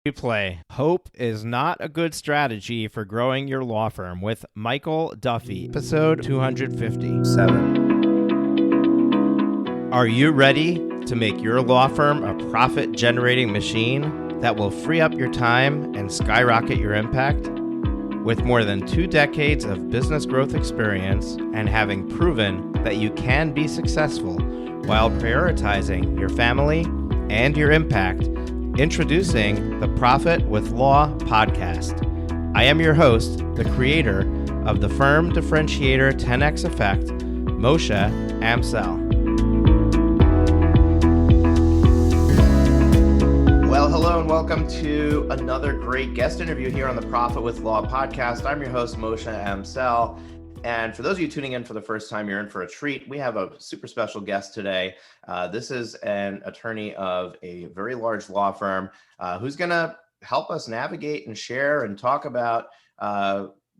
Replay. Hope is not a good strategy for growing your law firm with Michael Duffy, episode 250. Are you ready to make your law firm a profit-generating machine that will free up your time and skyrocket your impact? With more than 2 decades of business growth experience and having proven that you can be successful while prioritizing your family and your impact, introducing the Profit with Law podcast. I am your host, the creator of the Firm Differentiator 10X Effect, Moshe Amsel. Well, hello and welcome to another great guest interview here on the Profit with Law podcast. I'm your host, Moshe Amsel. And for those of you tuning in for the first time, you're in for a treat. We have a super special guest today. This is an attorney of a very large law firm who's going to help us navigate and share and talk about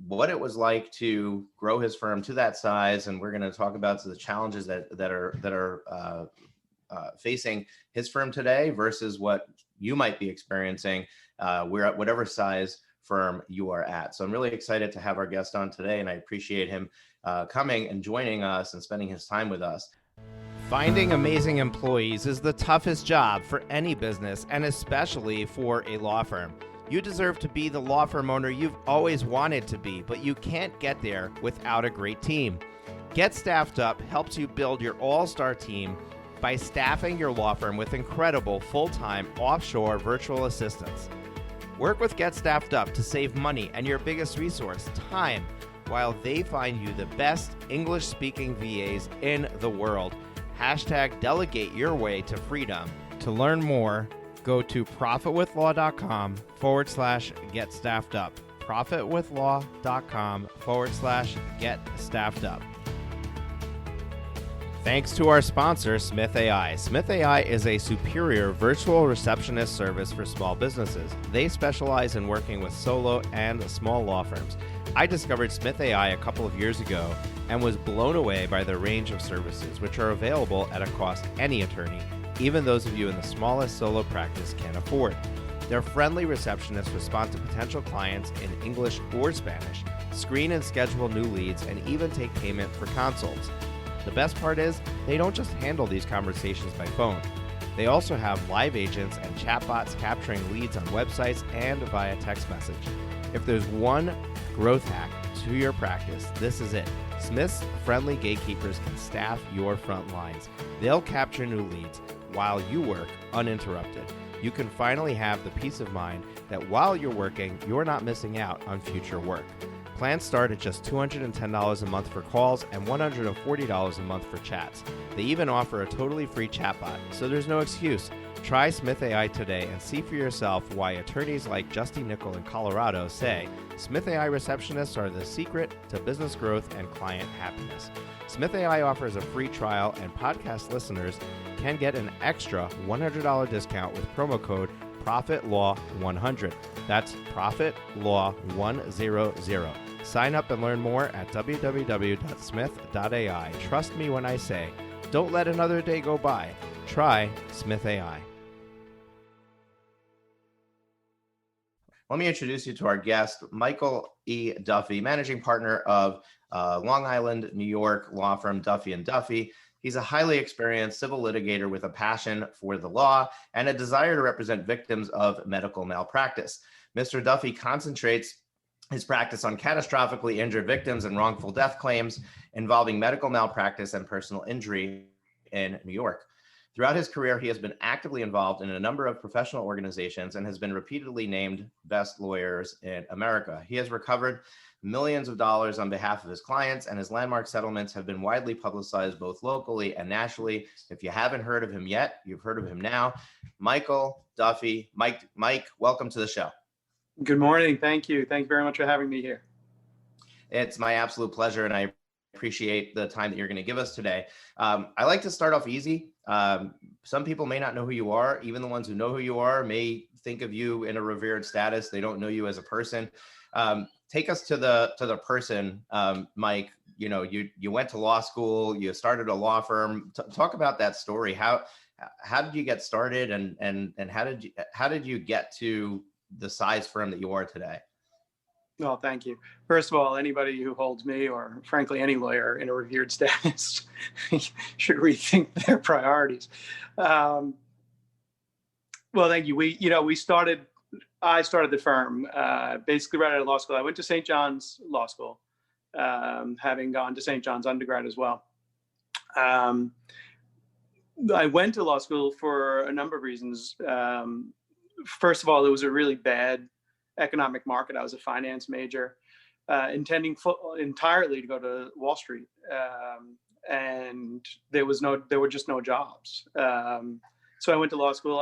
what it was like to grow his firm to that size. And we're going to talk about the challenges that are facing his firm today versus what you might be experiencing. We're at whatever size firm you are at. So I'm really excited to have our guest on today, and I appreciate him coming and joining us and spending his time with us. Finding amazing employees is the toughest job for any business, and especially for a law firm. You deserve to be the law firm owner you've always wanted to be, but you can't get there without a great team. Get Staffed Up helps you build your all-star team by staffing your law firm with incredible full-time offshore virtual assistants. Work with Get Staffed Up to save money and your biggest resource, time, while they find you the best English-speaking VAs in the world. Hashtag delegate your way to freedom. To learn more, go to profitwithlaw.com/get staffed up. profitwithlaw.com/get staffed up. Thanks to our sponsor, Smith AI. Smith AI is a superior virtual receptionist service for small businesses. They specialize in working with solo and small law firms. I discovered Smith AI a couple of years ago and was blown away by their range of services, which are available at a cost any attorney, even those of you in the smallest solo practice, can afford. Their friendly receptionists respond to potential clients in English or Spanish, screen and schedule new leads, and even take payment for consults. The best part is, they don't just handle these conversations by phone. They also have live agents and chatbots capturing leads on websites and via text message. If there's one growth hack to your practice, this is it. Smith's friendly gatekeepers can staff your front lines. They'll capture new leads while you work uninterrupted. You can finally have the peace of mind that while you're working, you're not missing out on future work. Plans start at just $210 a month for calls and $140 a month for chats. They even offer a totally free chatbot, so there's no excuse. Try Smith AI today and see for yourself why attorneys like Justy Nickel in Colorado say Smith AI receptionists are the secret to business growth and client happiness. Smith AI offers a free trial, and podcast listeners can get an extra $100 discount with promo code ProfitLaw100. That's ProfitLaw100. Sign up and learn more at www.smith.ai. Trust me when I say, don't let another day go by. Try Smith AI. Let me introduce you to our guest, Michael E. Duffy, managing partner of Long Island, New York law firm Duffy & Duffy. He's a highly experienced civil litigator with a passion for the law and a desire to represent victims of medical malpractice. Mr. Duffy concentrates his practice on catastrophically injured victims and wrongful death claims involving medical malpractice and personal injury in New York. Throughout his career, he has been actively involved in a number of professional organizations and has been repeatedly named best lawyers in America. He has recovered millions of dollars on behalf of his clients, and his landmark settlements have been widely publicized both locally and nationally. If you haven't heard of him yet, you've heard of him now. Michael Duffy. Mike, welcome to the show. Good morning. Thank you. Thank you very much for having me here. It's my absolute pleasure, and I appreciate the time that you're going to give us today. I like to start off easy. Some people may not know who you are. Even the ones who know who you are may think of you in a revered status. They don't know you as a person. Take us to the person, Mike. You know, you went to law school, you started a law firm. Talk about that story. How did you get started, and how did you get to the size firm that you are today? Well, thank you. First of all, anybody who holds me, or frankly any lawyer in a revered status, should rethink their priorities. Well, thank you. I started the firm basically right out of law school. I went to St. John's Law School, having gone to St. John's undergrad as well. I went to law school for a number of reasons. First of all, it was a really bad economic market. I was a finance major, intending entirely to go to Wall Street, and there were just no jobs. So I went to law school.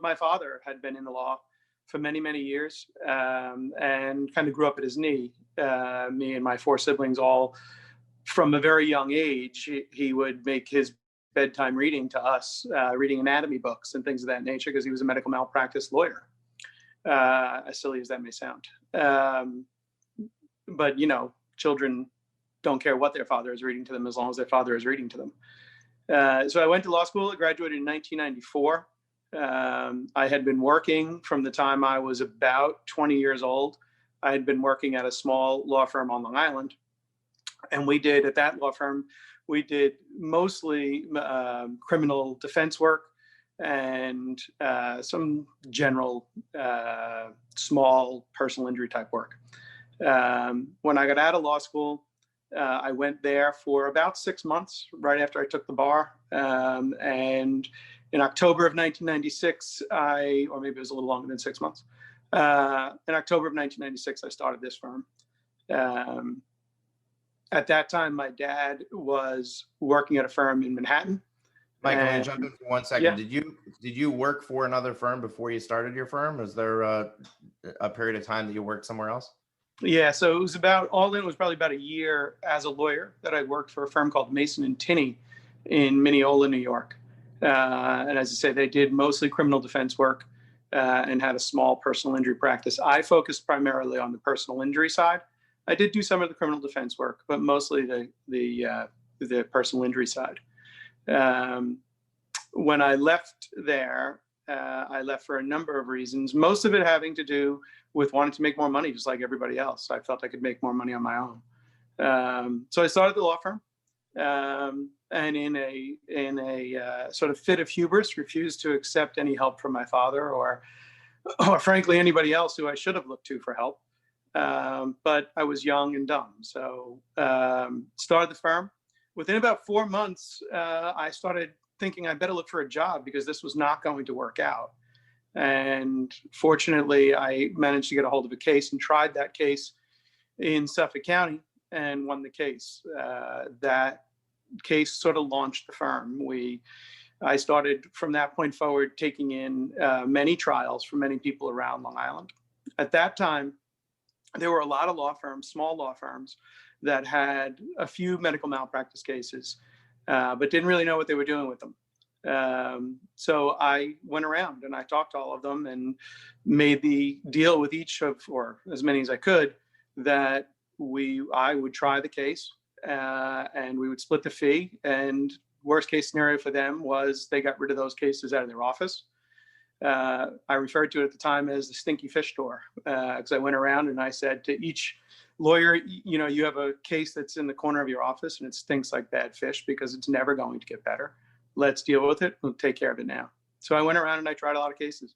My father had been in the law for many, many years, and kind of grew up at his knee. Me and my 4 siblings, all from a very young age, he would make his bedtime reading to us, reading anatomy books and things of that nature, because he was a medical malpractice lawyer, as silly as that may sound. But, children don't care what their father is reading to them as long as their father is reading to them. So I went to law school. I graduated in 1994. I had been working from the time I was about 20 years old. I had been working at a small law firm on Long Island. And at that law firm, we did mostly criminal defense work and some general small personal injury type work. When I got out of law school, I went there for about 6 months right after I took the bar. And in October of 1996, or maybe it was a little longer than 6 months. In October of 1996, I started this firm. At that time, my dad was working at a firm in Manhattan. Michael, can I jump in for 1 second? Yeah. Did you work for another firm before you started your firm? Was there a period of time that you worked somewhere else? Yeah, so it was probably about a year as a lawyer that I worked for a firm called Mason and Tinney in Mineola, New York. And as I say, they did mostly criminal defense work and had a small personal injury practice. I focused primarily on the personal injury side. I did do some of the criminal defense work, but mostly the personal injury side. When I left there, I left for a number of reasons, most of it having to do with wanting to make more money, just like everybody else. I felt I could make more money on my own. So I started the law firm, and in a sort of fit of hubris, refused to accept any help from my father or frankly anybody else who I should have looked to for help. But I was young and dumb, so started the firm. Within about 4 months, I started thinking I better look for a job because this was not going to work out. And fortunately, I managed to get a hold of a case and tried that case in Suffolk County and won the case. That case sort of launched the firm. I started from that point forward taking in many trials from many people around Long Island. At that time, there were a lot of law firms, small law firms, that had a few medical malpractice cases, but didn't really know what they were doing with them. So I went around and I talked to all of them and made the deal with each or as many as I could, that I would try the case and we would split the fee. And worst case scenario for them was they got rid of those cases out of their office. I referred to it at the time as the stinky fish store, because I went around and I said to each lawyer, you have a case that's in the corner of your office and it stinks like bad fish because it's never going to get better. Let's deal with it. We'll take care of it now. So I went around and I tried a lot of cases.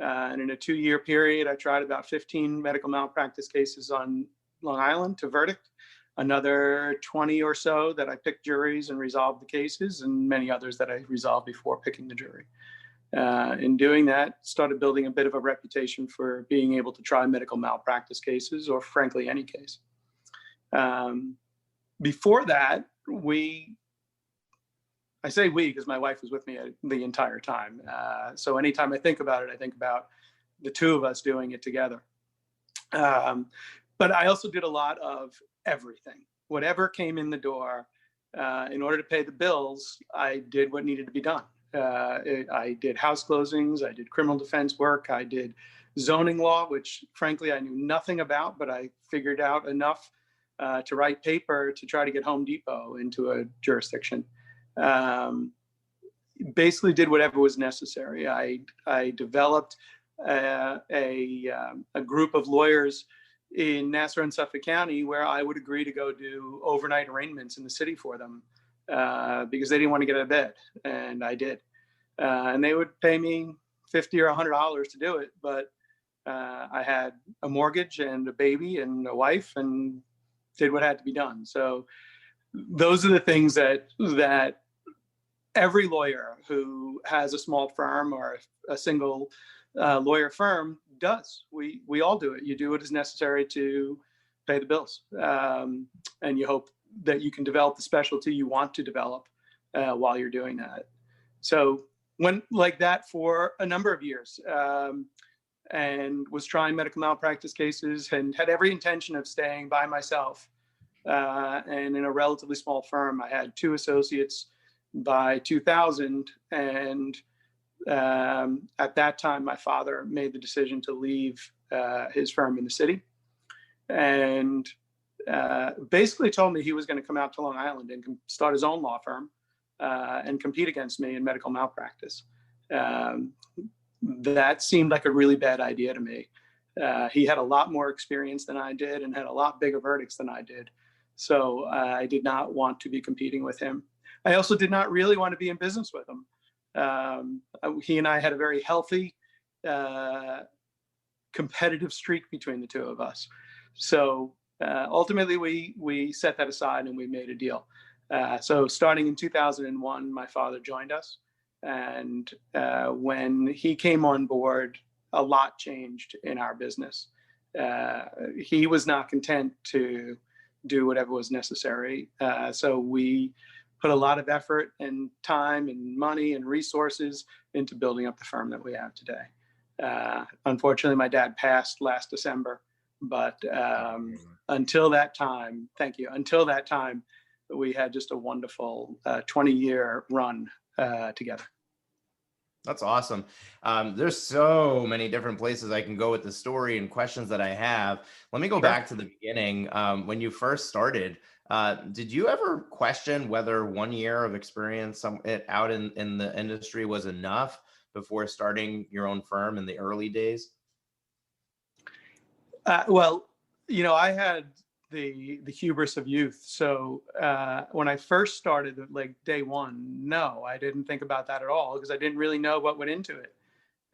And in a 2-year period, I tried about 15 medical malpractice cases on Long Island to verdict, another 20 or so that I picked juries and resolved the cases, and many others that I resolved before picking the jury. In doing that, started building a bit of a reputation for being able to try medical malpractice cases, or frankly, any case. Before that, I say we because my wife was with me the entire time. So anytime I think about it, I think about the two of us doing it together. But I also did a lot of everything. Whatever came in the door, in order to pay the bills, I did what needed to be done. I did house closings, I did criminal defense work, I did zoning law, which frankly I knew nothing about, but I figured out enough to write paper to try to get Home Depot into a jurisdiction. Basically did whatever was necessary. I developed a group of lawyers in Nassau and Suffolk County where I would agree to go do overnight arraignments in the city for them because they didn't want to get out of bed, and I did. And they would pay me $50 or $100 to do it, but I had a mortgage and a baby and a wife and did what had to be done. So those are the things that every lawyer who has a small firm or a single lawyer firm does. We all do it. You do what is necessary to pay the bills, and you hope that you can develop the specialty you want to develop while you're doing that. So went like that for a number of years, and was trying medical malpractice cases and had every intention of staying by myself. And in a relatively small firm, I had 2 associates by 2000. And at that time, my father made the decision to leave his firm in the city, and basically told me he was going to come out to Long Island and start his own law firm and compete against me in medical malpractice. That seemed like a really bad idea to me. He had a lot more experience than I did and had a lot bigger verdicts than I did. So I did not want to be competing with him. I also did not really want to be in business with him. He and I had a very healthy, competitive streak between the two of us. So ultimately, we set that aside and we made a deal. So starting in 2001, my father joined us. And when he came on board, a lot changed in our business. He was not content to do whatever was necessary. So we put a lot of effort and time and money and resources into building up the firm that we have today. Unfortunately, my dad passed last December, but until that time, thank you. Until that time, we had just a wonderful 20-year run together. That's awesome. There's so many different places I can go with the story and questions that I have. Let me go back to the beginning. When you first started, did you ever question whether 1 year of experience out in the industry was enough before starting your own firm in the early days? Well, I had the hubris of youth. So when I first started, like day one, no, I didn't think about that at all because I didn't really know what went into it.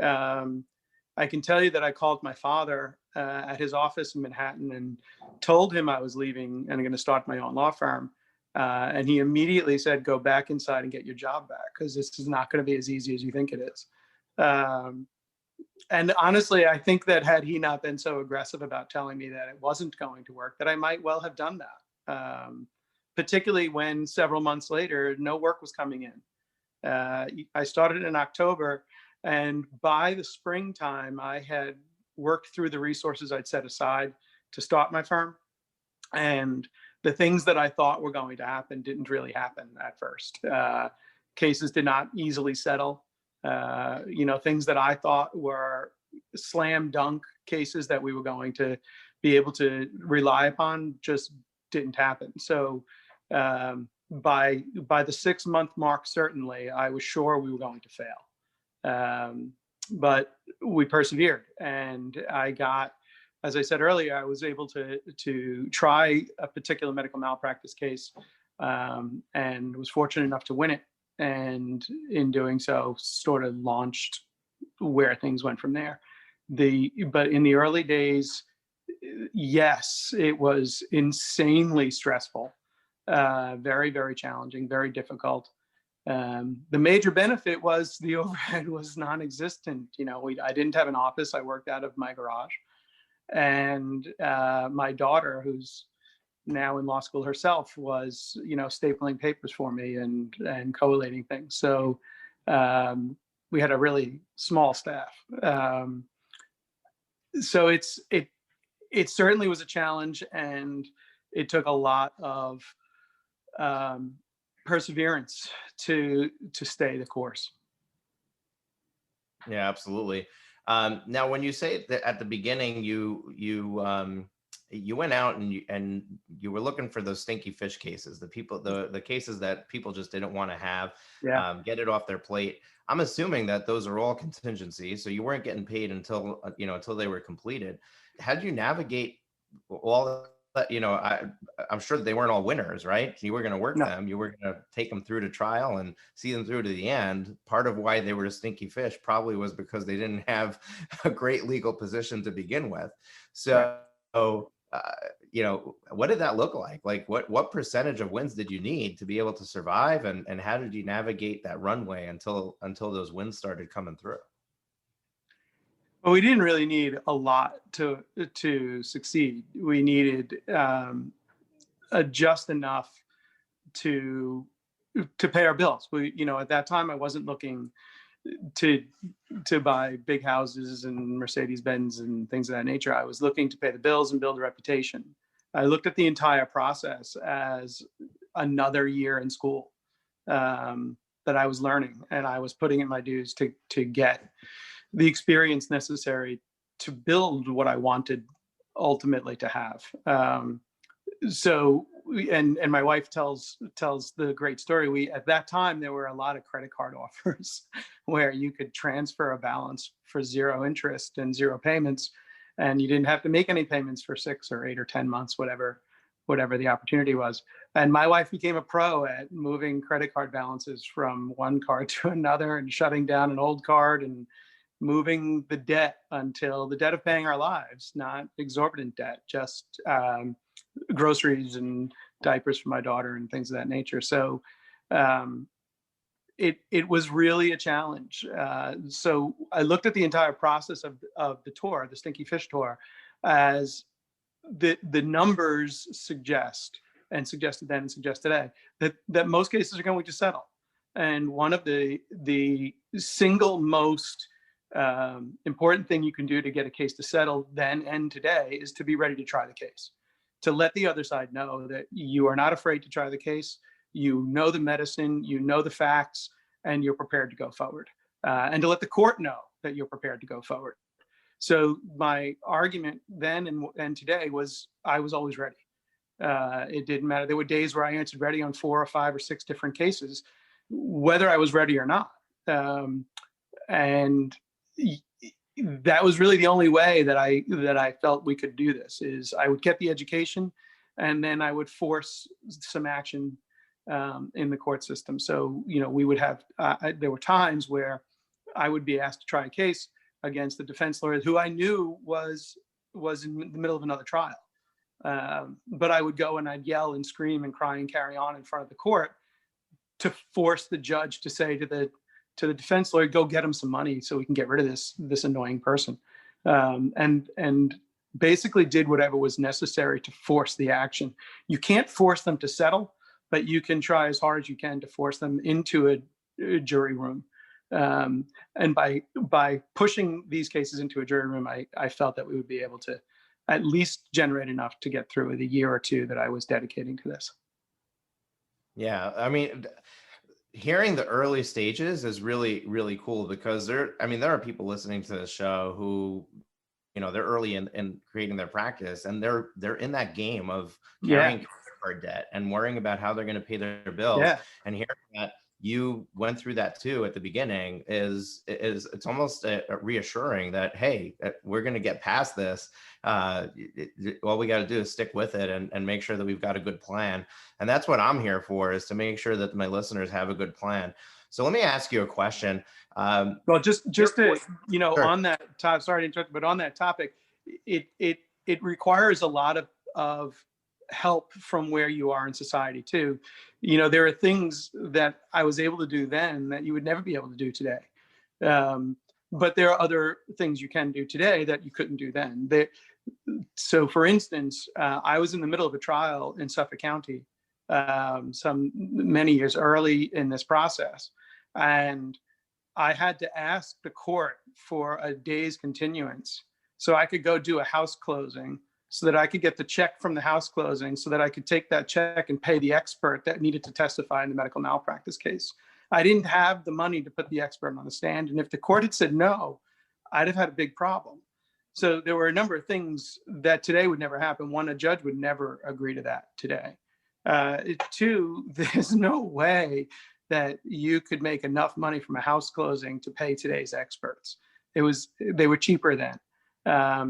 I can tell you that I called my father at his office in Manhattan and told him I was leaving and I'm going to start my own law firm. And he immediately said, go back inside and get your job back because this is not going to be as easy as you think it is. And honestly, I think that had he not been so aggressive about telling me that it wasn't going to work, that I might well have done that, particularly when several months later, no work was coming in. I started in October, and by the springtime, I had worked through the resources I'd set aside to start my firm. And the things that I thought were going to happen didn't really happen at first. Cases did not easily settle. Things that I thought were slam dunk cases that we were going to be able to rely upon just didn't happen. So by the 6-month mark, certainly, I was sure we were going to fail. But we persevered, and I got, as I said earlier, I was able to try a particular medical malpractice case, and was fortunate enough to win it. And in doing so, sort of launched where things went from there. But in the early days, yes, it was insanely stressful, very, very challenging, very difficult. The major benefit was the overhead was non-existent. I didn't have an office. I worked out of my garage. And my daughter, who's now in law school herself, was stapling papers for me and collating things. So we had a really small staff. So it certainly was a challenge, and it took a lot of perseverance to stay the course. Yeah, absolutely. Now, when you say that at the beginning, you you went out and you were looking for those stinky fish cases, the cases that people just didn't want to have, Yeah. get it off their plate. I'm assuming that those are all contingencies, so you weren't getting paid until until they were completed. How did you navigate all that? I'm sure that they weren't all winners, right? You were going to work No. them, you were going to take them through to trial and see them through to the end. Part of why they were a stinky fish probably was because they didn't have a great legal position to begin with. Right. So, what did that look like? Like what percentage of wins did you need to be able to survive? And how did you navigate that runway until those wins started coming through? Well, we didn't really need a lot to succeed. We needed just enough to pay our bills. We, at that time, I wasn't looking to buy big houses and Mercedes-Benz and things of that nature. I was looking to pay the bills and build a reputation. I looked at the entire process as another year in school that I was learning, and I was putting in my dues to get the experience necessary to build what I wanted ultimately to have. And my wife tells the great story. At that time, there were a lot of credit card offers where you could transfer a balance for zero interest and zero payments, and you didn't have to make any payments for 6 or 8 or 10 months, whatever the opportunity was. And my wife became a pro at moving credit card balances from one card to another and shutting down an old card and moving the debt until the debt of paying our lives, not exorbitant debt, just groceries and diapers for my daughter and things of that nature. So it was really a challenge. So I looked at the entire process of the tour, the Stinky Fish Tour, as the numbers suggest, and suggested then and suggest today, that most cases are going to settle. And one of the single most important thing you can do to get a case to settle then and today is to be ready to try the case, to let the other side know that you are not afraid to try the case, you know the medicine, you know the facts, and you're prepared to go forward, and to let the court know that you're prepared to go forward. So my argument then and today was I was always ready. It didn't matter. There were days where I answered ready on 4 or 5 or 6 different cases, whether I was ready or not. And that was really the only way that I felt we could do this. Is I would get the education, and then I would force some action in the court system. So we would have there were times where I would be asked to try a case against the defense lawyer who I knew was in the middle of another trial, but I would go and I'd yell and scream and cry and carry on in front of the court to force the judge to say to the defense lawyer, go get him some money so we can get rid of this annoying person, and basically did whatever was necessary to force the action. You can't force them to settle, but you can try as hard as you can to force them into a jury room. And by pushing these cases into a jury room, I felt that we would be able to at least generate enough to get through the year or two that I was dedicating to this. Yeah, I mean, hearing the early stages is really, really cool, because there are people listening to the show who, they're early in creating their practice, and they're in that game of carrying credit card debt and worrying about how they're going to pay their bills. Yeah. And hearing that you went through that too at the beginning is it's almost reassuring that, hey, we're going to get past this. All we got to do is stick with it and make sure that we've got a good plan. And that's what I'm here for, is to make sure that my listeners have a good plan. So let me ask you a question. Well, just to, Sure. on that topic, sorry to interrupt, but on that topic, it requires a lot of help from where you are in society too. There are things that I was able to do then that you would never be able to do today. But there are other things you can do today that you couldn't do then. So for instance, I was in the middle of a trial in Suffolk County many years early in this process. And I had to ask the court for a day's continuance so I could go do a house closing, so that I could get the check from the house closing, so that I could take that check and pay the expert that needed to testify in the medical malpractice case. I didn't have the money to put the expert on the stand. And if the court had said no, I'd have had a big problem. So there were a number of things that today would never happen. One, a judge would never agree to that today. Two, there's no way that you could make enough money from a house closing to pay today's experts. They were cheaper then.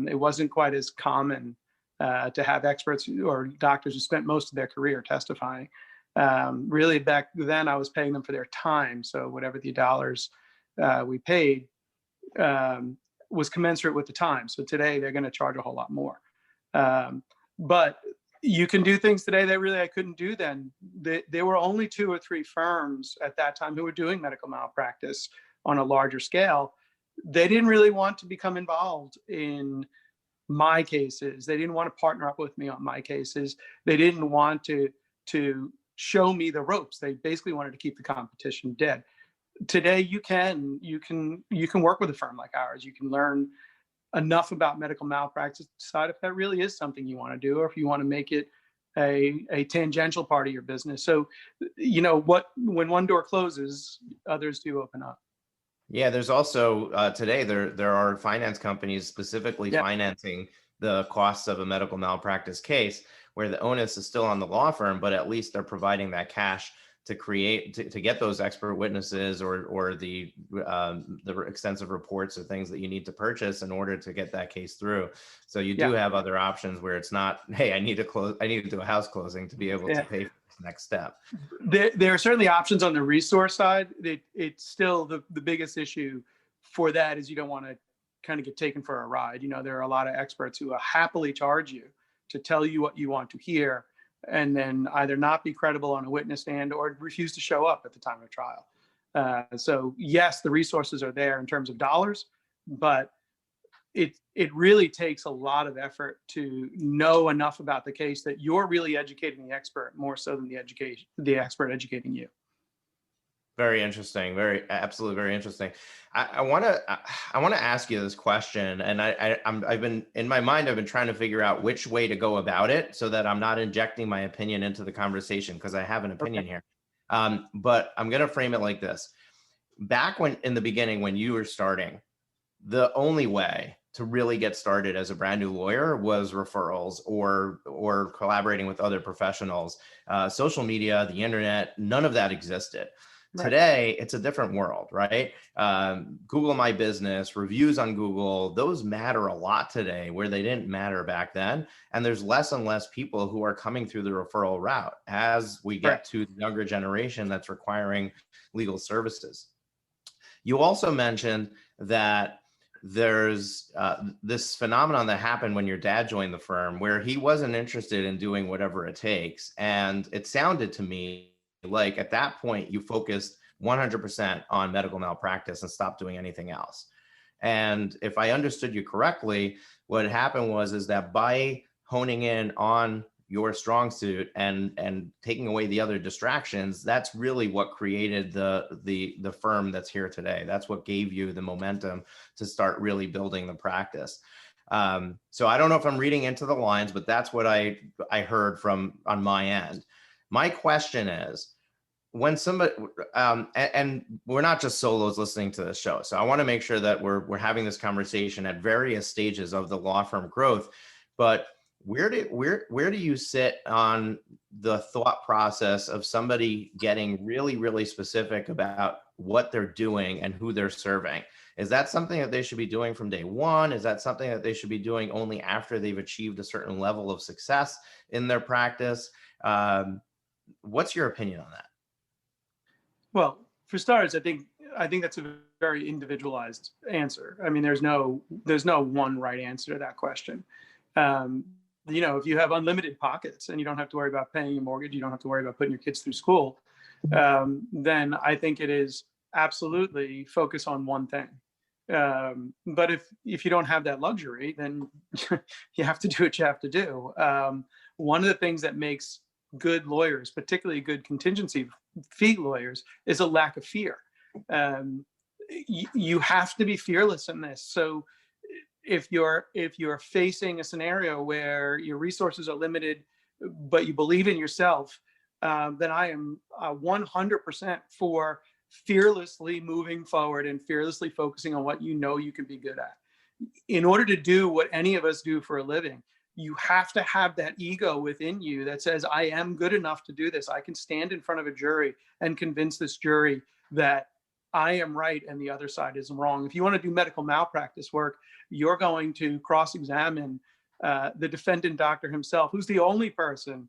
It wasn't quite as common to have experts or doctors who spent most of their career testifying. Really, back then, I was paying them for their time. So whatever the dollars we paid was commensurate with the time. So today, they're going to charge a whole lot more. But you can do things today that really I couldn't do then. There were only 2 or 3 firms at that time who were doing medical malpractice on a larger scale. They didn't really want to become involved in my cases. They didn't want to partner up with me on my cases. They didn't want to show me the ropes. They basically wanted to keep the competition dead. Today, you can work with a firm like ours. You can learn enough about medical malpractice to decide if that really is something you want to do, or if you want to make it a tangential part of your business. So, when one door closes, others do open up. Yeah, there's also today there are finance companies specifically financing the costs of a medical malpractice case, where the onus is still on the law firm, but at least they're providing that cash to get those expert witnesses or the extensive reports or things that you need to purchase in order to get that case through. So you do have other options where it's not, hey, I need to do a house closing to be able to pay for this next step. There are certainly options on the resource side. It's still the biggest issue for that is you don't want to kind of get taken for a ride. There are a lot of experts who will happily charge you to tell you what you want to hear, and then either not be credible on a witness stand or refuse to show up at the time of trial. So yes, the resources are there in terms of dollars, but it really takes a lot of effort to know enough about the case that you're really educating the expert more so than the expert educating you. Very interesting. Absolutely very interesting. I want to ask you this question, and I've been in my mind. I've been trying to figure out which way to go about it so that I'm not injecting my opinion into the conversation, because I have an opinion here. But I'm going to frame it like this: back in the beginning, when you were starting, the only way to really get started as a brand new lawyer was referrals or collaborating with other professionals. Social media, the internet, none of that existed. Right. Today, it's a different world, right? Google My Business, reviews on Google, those matter a lot today where they didn't matter back then. And there's less and less people who are coming through the referral route as we get to the younger generation that's requiring legal services. You also mentioned that there's this phenomenon that happened when your dad joined the firm, where he wasn't interested in doing whatever it takes. And it sounded to me like at that point, you focused 100% on medical malpractice and stopped doing anything else. And if I understood you correctly, what happened is that by honing in on your strong suit and taking away the other distractions, that's really what created the firm that's here today. That's what gave you the momentum to start really building the practice. So I don't know if I'm reading into the lines, but that's what I heard from on my end. My question is, when somebody, and we're not just solos listening to this show, so I want to make sure that we're having this conversation at various stages of the law firm growth, but where do you sit on the thought process of somebody getting really, really specific about what they're doing and who they're serving? Is that something that they should be doing from day one? Is that something that they should be doing only after they've achieved a certain level of success in their practice? What's your opinion on that? Well, for starters, I think that's a very individualized answer. I mean, there's no one right answer to that question. If you have unlimited pockets and you don't have to worry about paying your mortgage, you don't have to worry about putting your kids through school, then I think it is absolutely focus on one thing. But if you don't have that luxury, then you have to do what you have to do. One of the things that makes good lawyers, particularly good contingency fee lawyers, is a lack of fear. You have to be fearless in this. So if you're facing a scenario where your resources are limited, but you believe in yourself, then I am 100% for fearlessly moving forward and fearlessly focusing on what you know you can be good at. in order to do what any of us do for a living, you have to have that ego within you that says, I am good enough to do this. I can stand in front of a jury and convince this jury that I am right and the other side is wrong. If you want to do medical malpractice work, you're going to cross-examine the defendant doctor himself, who's the only person,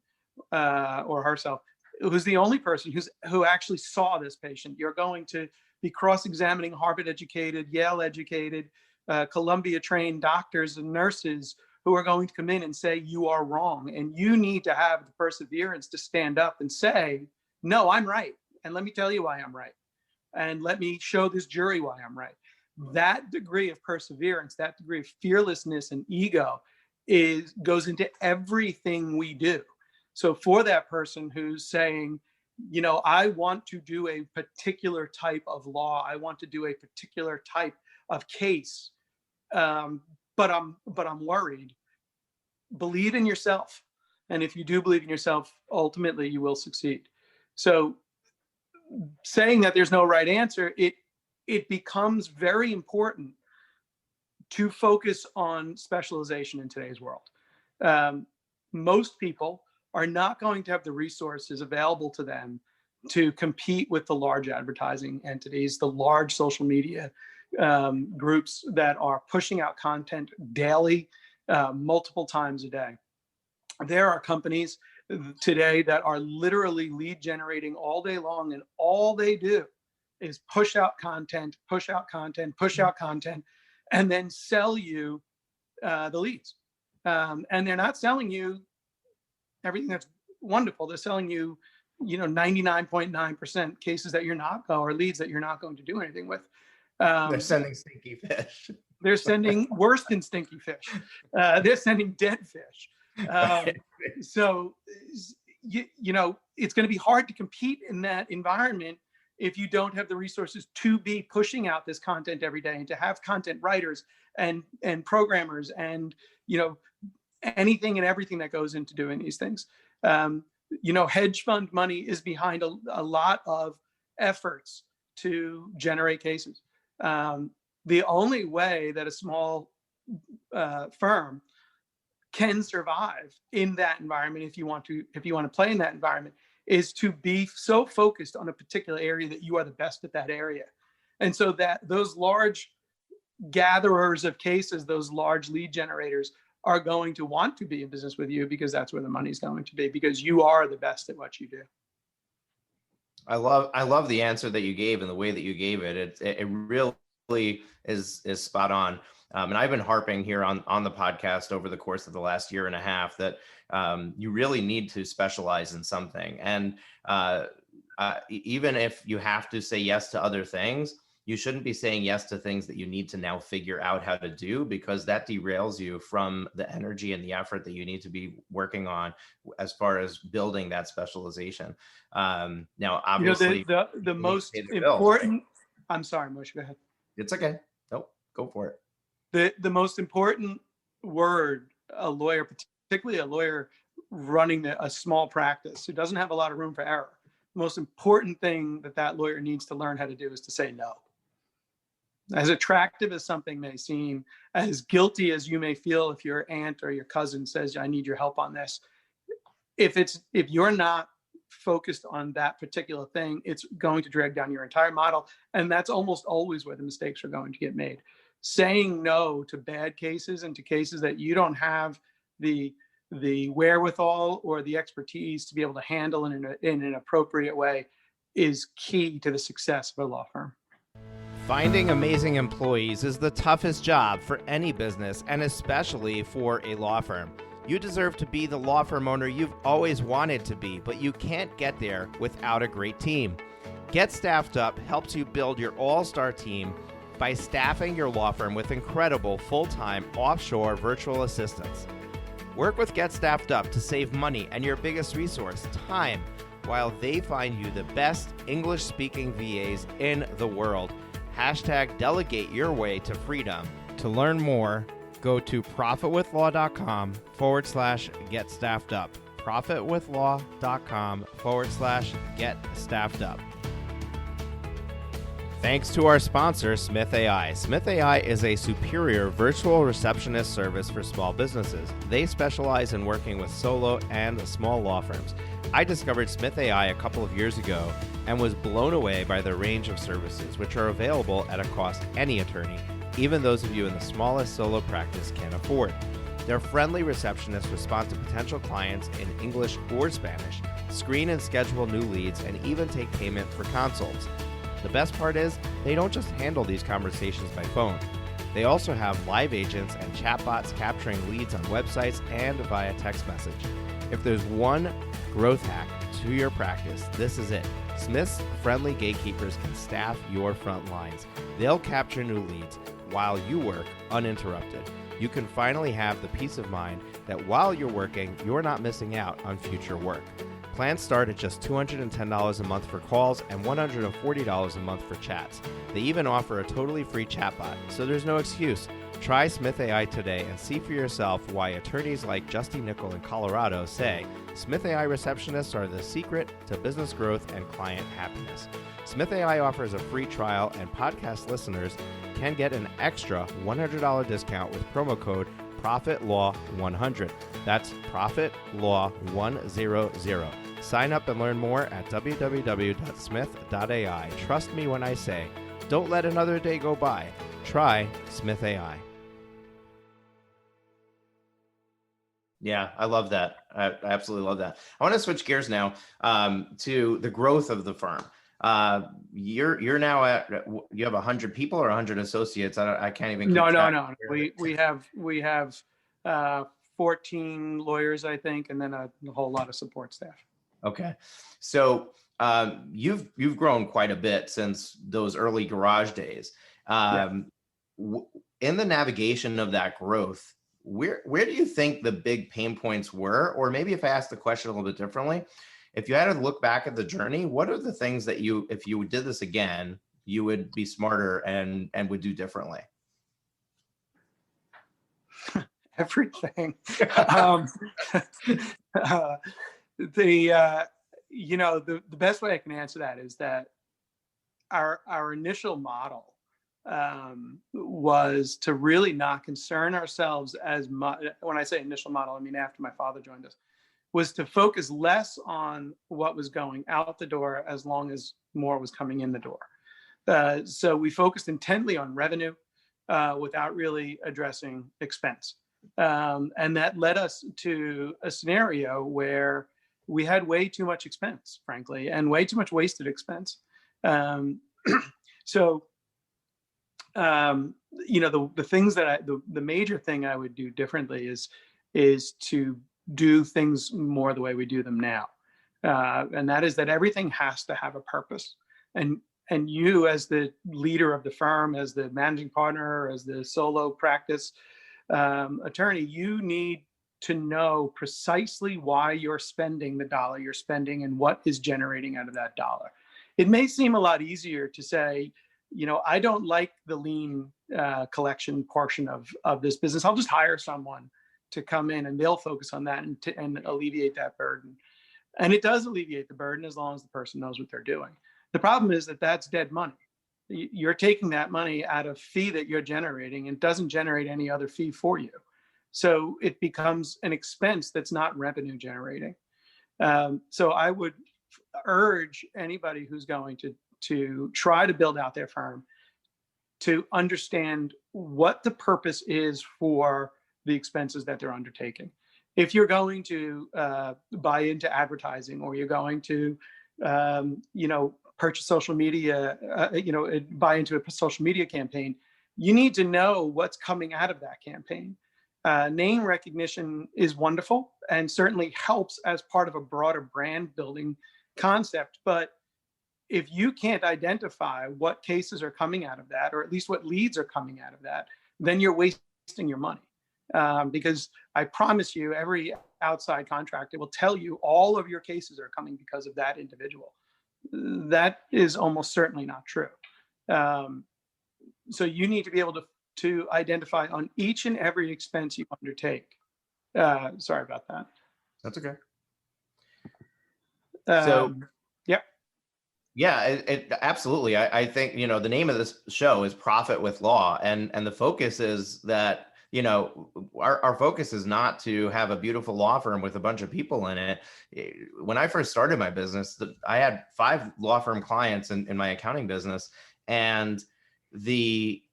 or herself, who's the only person who actually saw this patient. You're going to be cross-examining Harvard-educated, Yale-educated, Columbia-trained doctors and nurses who are going to come in and say, you are wrong. And you need to have the perseverance to stand up and say, no, I'm right. And let me tell you why I'm right. And let me show this jury why I'm right. That degree of perseverance, that degree of fearlessness and ego goes into everything we do. So for that person who's saying, I want to do a particular type of law, I want to do a particular type of case, but I'm worried. Believe in yourself. And if you do believe in yourself, ultimately you will succeed. So saying that there's no right answer, it becomes very important to focus on specialization in today's world. Most people are not going to have the resources available to them to compete with the large advertising entities, the large social media groups that are pushing out content daily, multiple times a day. There are companies today that are literally lead generating all day long, and all they do is push out content, and then sell you the leads. And they're not selling you everything that's wonderful. They're selling you, 99.9% cases that you're not, or leads that you're not going to do anything with. They're sending stinky fish. They're sending worse than stinky fish. They're sending dead fish. So, it's going to be hard to compete in that environment if you don't have the resources to be pushing out this content every day, and to have content writers and programmers and, anything and everything that goes into doing these things. Hedge fund money is behind a lot of efforts to generate cases. The only way that a small firm can survive in that environment, if you want to play in that environment, is to be so focused on a particular area that you are the best at that area. And so that those large gatherers of cases, those large lead generators, are going to want to be in business with you, because that's where the money's going to be, because you are the best at what you do. I love the answer that you gave and the way that you gave it. It really is spot on. And I've been harping here on the podcast over the course of the last year and a half that you really need to specialize in something. And even if you have to say yes to other things, you shouldn't be saying yes to things that you need to now figure out how to do, because that derails you from the energy and the effort that you need to be working on as far as building that specialization. Now, obviously, the most important. I'm sorry, Moshe, go ahead. It's okay. Nope, go for it. The most important word a lawyer, particularly a lawyer running a small practice who doesn't have a lot of room for error, the most important thing that lawyer needs to learn how to do is to say no. As attractive as something may seem, as guilty as you may feel if your aunt or your cousin says, I need your help on this, if you're not focused on that particular thing, it's going to drag down your entire model. And that's almost always where the mistakes are going to get made. Saying no to bad cases and to cases that you don't have the wherewithal or the expertise to be able to handle in an appropriate way is key to the success of a law firm. Finding amazing employees is the toughest job for any business, and especially for a law firm. You deserve to be the law firm owner you've always wanted to be, but you can't get there without a great team. Get Staffed Up helps you build your all-star team by staffing your law firm with incredible full-time offshore virtual assistants. Work with Get Staffed Up to save money and your biggest resource, time, while they find you the best English-speaking VAs in the world. #delegate your way to freedom. To learn more, go to profitwithlaw.com/get staffed up. profitwithlaw.com/get staffed up. Thanks to our sponsor, Smith AI. Smith AI is a superior virtual receptionist service for small businesses. They specialize in working with solo and small law firms. I discovered Smith AI a couple of years ago and was blown away by the range of services, which are available at a cost any attorney, even those of you in the smallest solo practice, can afford. Their friendly receptionists respond to potential clients in English or Spanish, screen and schedule new leads, and even take payment for consults. The best part is, they don't just handle these conversations by phone. They also have live agents and chatbots capturing leads on websites and via text message. If there's one growth hack to your practice, this is it. Smith's friendly gatekeepers can staff your front lines. They'll capture new leads while you work uninterrupted. You can finally have the peace of mind that while you're working, you're not missing out on future work. Plans start at just $210 a month for calls and $140 a month for chats. They even offer a totally free chatbot, so there's no excuse. Try Smith AI today and see for yourself why attorneys like Justy Nickel in Colorado say Smith AI receptionists are the secret to business growth and client happiness. Smith AI offers a free trial, and podcast listeners can get an extra $100 discount with promo code ProfitLaw100. That's ProfitLaw100. Sign up and learn more at www.smith.ai. Trust me when I say, don't let another day go by. Try Smith AI. Yeah, I love that. I absolutely love that. I want to switch gears now to the growth of the firm. You're now you have 100 people or 100 associates. I can't even keep track. No. We have 14 lawyers, I think, and then a whole lot of support staff. Okay, so you've grown quite a bit since those early garage days. In the navigation of that growth, where do you think the big pain points were? Or maybe if I ask the question a little bit differently, if you had to look back at the journey, what are the things that if you did this again, you would be smarter and would do differently? Everything. The best way I can answer that is that our initial model was to really not concern ourselves as much. When I say initial model, I mean after my father joined us, was to focus less on what was going out the door as long as more was coming in the door. So we focused intently on revenue without really addressing expense. And that led us to a scenario where we had way too much expense, frankly, and way too much wasted expense. The things that the major thing I would do differently is to do things more the way we do them now. And that is that everything has to have a purpose. And you, as the leader of the firm, as the managing partner, as the solo practice attorney, you need to know precisely why you're spending the dollar you're spending and what is generating out of that dollar. It may seem a lot easier to say, I don't like the lien collection portion of this business. I'll just hire someone to come in and they'll focus on that and alleviate that burden. And it does alleviate the burden as long as the person knows what they're doing. The problem is that that's dead money. You're taking that money out of fee that you're generating and doesn't generate any other fee for you. So it becomes an expense that's not revenue generating. So I would urge anybody who's going to try to build out their firm to understand what the purpose is for the expenses that they're undertaking. If you're going to buy into advertising, or you're going to, purchase social media, buy into a social media campaign, you need to know what's coming out of that campaign. Name recognition is wonderful and certainly helps as part of a broader brand building concept. But if you can't identify what cases are coming out of that, or at least what leads are coming out of that, then you're wasting your money. Because I promise you, every outside contractor will tell you all of your cases are coming because of that individual. That is almost certainly not true. So you need to be able to identify on each and every expense you undertake. Sorry about that. That's okay. Yeah. Yeah, it absolutely. I think, the name of this show is Profit with Law, and the focus is that, our focus is not to have a beautiful law firm with a bunch of people in it. When I first started my business, I had 5 law firm clients in my accounting business, and the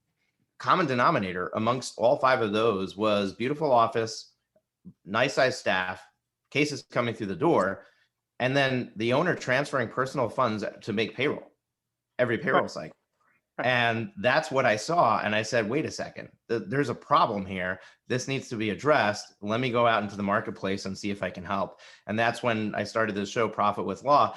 common denominator amongst all 5 of those was beautiful office, nice sized staff, cases coming through the door, and then the owner transferring personal funds to make payroll every Right, payroll cycle. right. And that's what I saw. And I said, wait a second, there's a problem here. This needs to be addressed. Let me go out into the marketplace and see if I can help. And that's when I started this show, Profit with Law.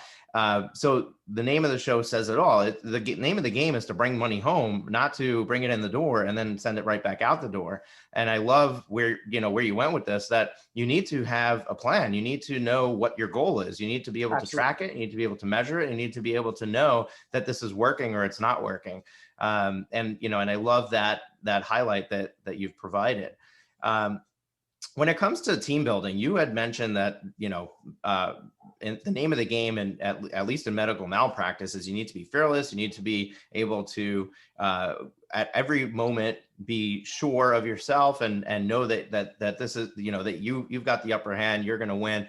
So the name of the show says it all. The name of the game is to bring money home, not to bring it in the door and then send it right back out the door. And I love where you went with this, that you need to have a plan. You need to know what your goal is. You need to be able to Absolutely. track it. You need to be able to measure it. You need to be able to know that this is working or it's not working. And I love that highlight that you've provided. When it comes to team building, you had mentioned that, in the name of the game, and at least in medical malpractice, is you need to be fearless. You need to be able to, at every moment, be sure of yourself and know that this is, that you've got the upper hand. You're going to win.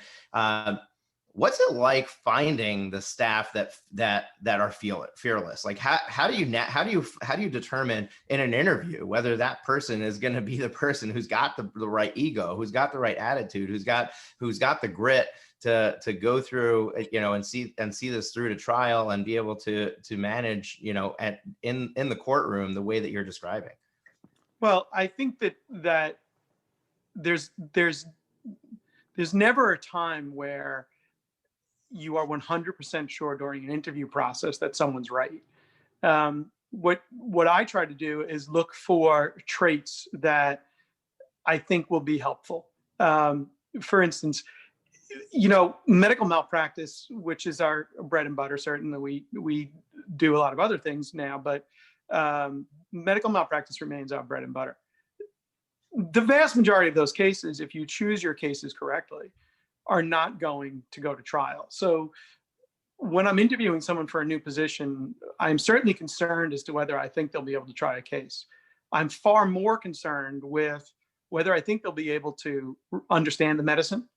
What's it like finding the staff that are fearless? Like how do you determine in an interview whether that person is going to be the person who's got the right ego, who's got the right attitude, who's got the grit to go through, and see this through to trial and be able to manage, in the courtroom the way that you're describing? Well, I think that there's never a time where you are 100% sure during an interview process that someone's right. What I try to do is look for traits that I think will be helpful. For instance, medical malpractice, which is our bread and butter. Certainly, we do a lot of other things now, but medical malpractice remains our bread and butter. The vast majority of those cases, if you choose your cases correctly, are not going to go to trial. So when I'm interviewing someone for a new position, I'm certainly concerned as to whether I think they'll be able to try a case. I'm far more concerned with whether I think they'll be able to understand the medicine,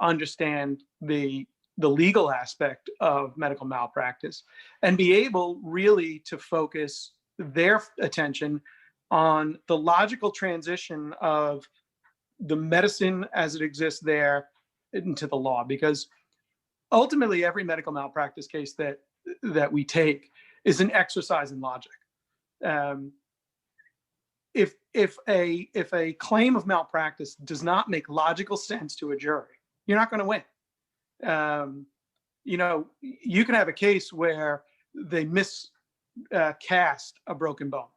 understand the legal aspect of medical malpractice, and be able really to focus their attention on the logical transition of the medicine as it exists there into the law. Because ultimately every medical malpractice case that we take is an exercise in logic. If a claim of malpractice does not make logical sense to a jury, you're not going to win. You can have a case where they miscast a broken bone.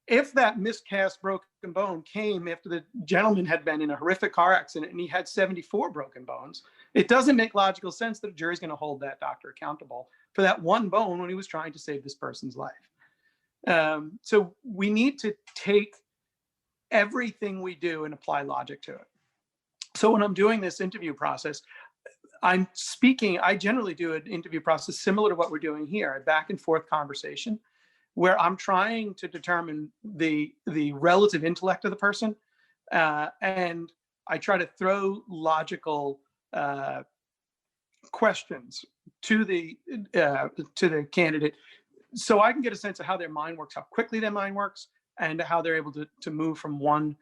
If that miscast broken bone came after the gentleman had been in a horrific car accident and he had 74 broken bones, it doesn't make logical sense that a jury's going to hold that doctor accountable for that one bone when he was trying to save this person's life. So we need to take everything we do and apply logic to it. So when I'm doing this interview process, I generally do an interview process similar to what we're doing here, a back and forth conversation, where I'm trying to determine the relative intellect of the person, and I try to throw logical questions to the candidate, so I can get a sense of how their mind works, how quickly their mind works, and how they're able to move from one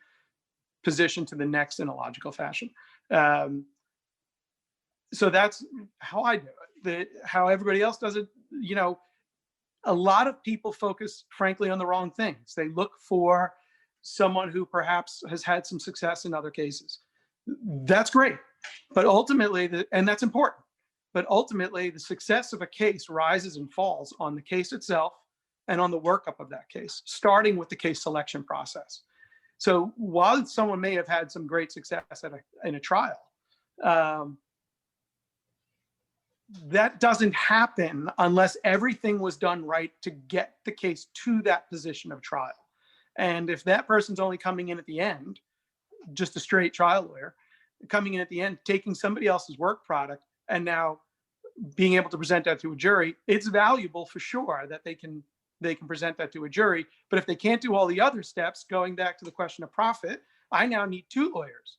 position to the next in a logical fashion. So that's how I do it. How everybody else does it, a lot of people focus, frankly, on the wrong things. They look for someone who perhaps has had some success in other cases. That's great, but ultimately, and that's important, but ultimately the success of a case rises and falls on the case itself and on the workup of that case, starting with the case selection process. So while someone may have had some great success in a trial, that doesn't happen unless everything was done right to get the case to that position of trial. And if that person's only coming in at the end, just a straight trial lawyer, coming in at the end, taking somebody else's work product and now being able to present that to a jury, it's valuable for sure that they can present that to a jury. But if they can't do all the other steps, going back to the question of profit, I now need two lawyers,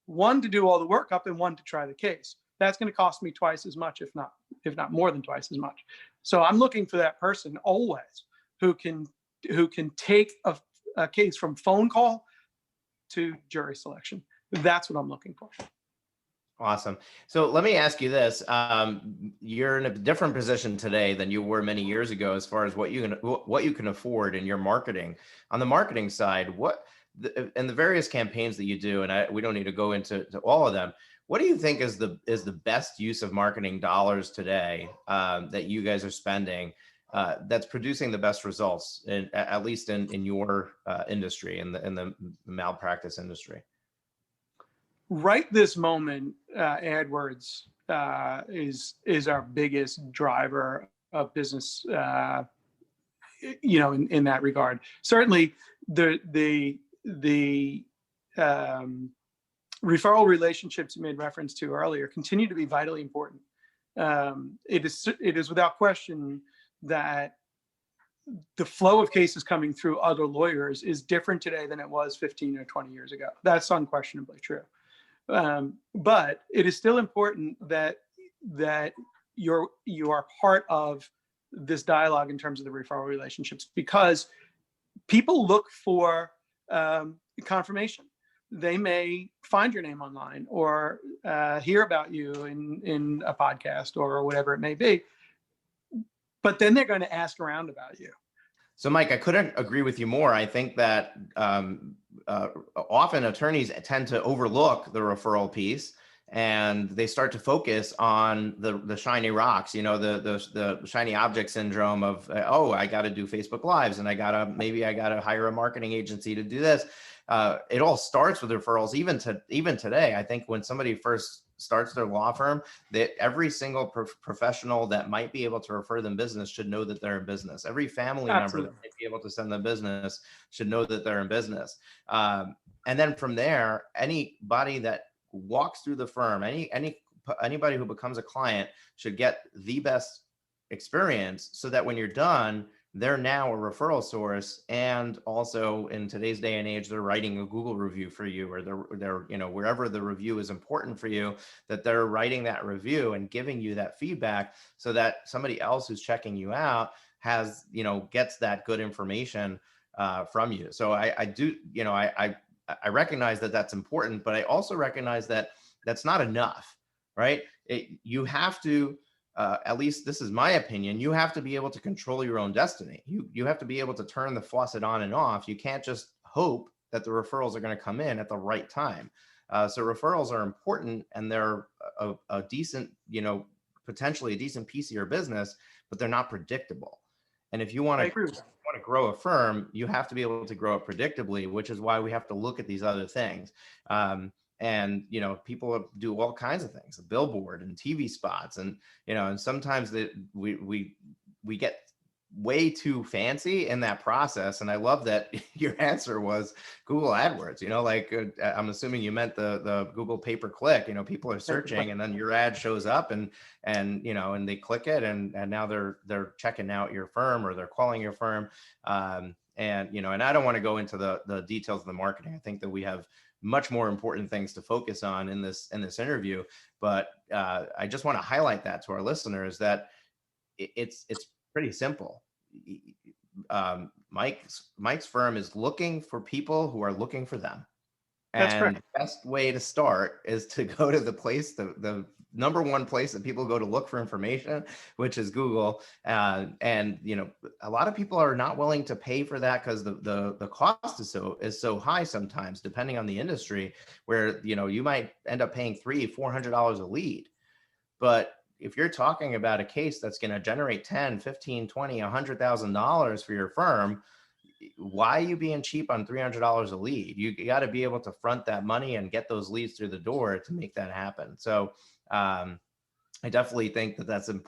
one to do all the workup and one to try the case. That's going to cost me twice as much, if not more than twice as much. So I'm looking for that person always who can take a case from phone call to jury selection. That's what I'm looking for. Awesome. So let me ask you this. You're in a different position today than you were many years ago as far as what you can afford in your marketing. On the marketing side, and the various campaigns that you do, and we don't need to go into all of them, what do you think is the best use of marketing dollars today that you guys are spending that's producing the best results, at least in your industry, in the malpractice industry? Right this moment, AdWords is our biggest driver of business. In that regard, certainly the referral relationships you made reference to earlier continue to be vitally important. It is without question that the flow of cases coming through other lawyers is different today than it was 15 or 20 years ago. That's unquestionably true. But it is still important that you are part of this dialogue in terms of the referral relationships, because people look for confirmation. They may find your name online or hear about you in a podcast or whatever it may be, but then they're going to ask around about you. So, Mike, I couldn't agree with you more. I think that often attorneys tend to overlook the referral piece, and they start to focus on the shiny rocks, the shiny object syndrome of, oh, I got to do Facebook Lives, and maybe I got to hire a marketing agency to do this. It all starts with referrals. Even today, I think when somebody first starts their law firm, that every single professional that might be able to refer them business should know that they're in business. Every family member that might be able to send them business should know that they're in business. And then from there, anybody that walks through the firm, anybody who becomes a client should get the best experience, so that when you're done, they're now a referral source. And also, in today's day and age, they're writing a Google review for you, or they're wherever the review is important for you, that they're writing that review and giving you that feedback, so that somebody else who's checking you out gets that good information from you. So I recognize that that's important, but I also recognize that that's not enough, right? You have to, at least this is my opinion, you have to be able to control your own destiny. You have to be able to turn the faucet on and off. You can't just hope that the referrals are going to come in at the right time. So referrals are important, and they're a decent, potentially a decent piece of your business, but they're not predictable. And if you want to grow a firm, you have to be able to grow it predictably, which is why we have to look at these other things. And people do all kinds of things, a billboard and TV spots, and and sometimes we get way too fancy in that process. And I love that your answer was Google AdWords. I'm assuming you meant the Google pay-per-click. People are searching, and then your ad shows up, and they click it, and now they're checking out your firm, or they're calling your firm. And I don't want to go into the details of the marketing. I think that we have much more important things to focus on in this interview. But I just want to highlight that to our listeners, that it's pretty simple. Mike's firm is looking for people who are looking for them. That's correct. The best way to start is to go to the place, the number one place that people go to look for information, which is Google. And a lot of people are not willing to pay for that, because the cost is so high sometimes, depending on the industry, where you might end up paying $300-400 a lead. But if you're talking about a case that's going to generate $10, $15, $20, $100,000 for your firm, why are you being cheap on $300 a lead? You got to be able to front that money and get those leads through the door to make that happen. So I definitely think that that's an